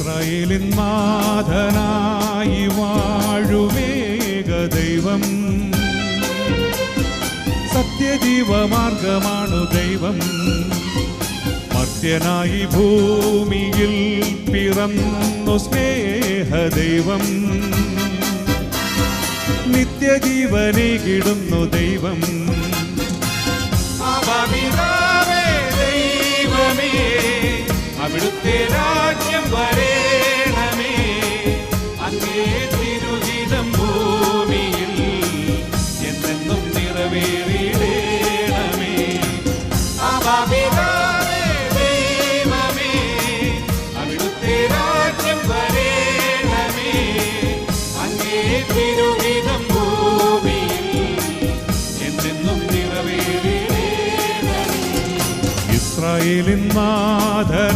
ഇസ്രായേലിൻ നാഥനായി വാഴുവേക ദൈവം, സത്യജീവമാർഗമാണു ദൈവം. മർത്യനായി ഭൂമിയിൽ പിറന്നു സ്നേഹദൈവം, നിത്യജീവനേകിടുന്നു ദൈവം. ദൈവമേ, അവിടുത്തെ രാജ്യം വരേണമേ, അങ്ങേ തിരുഹിതം ഭൂമിയിൽ എന്നെന്നും നിറവേറിയിടേണമേ. ദൈവമേ, അവിടുത്തെ രാജ്യം വരേണമേ, അങ്ങേ തിരുഹിതം ഭൂമിയിൽ എന്നെന്നും നിറവേറിയിടേണമേ. ഇസ്രായേലിൻ നാഥൻ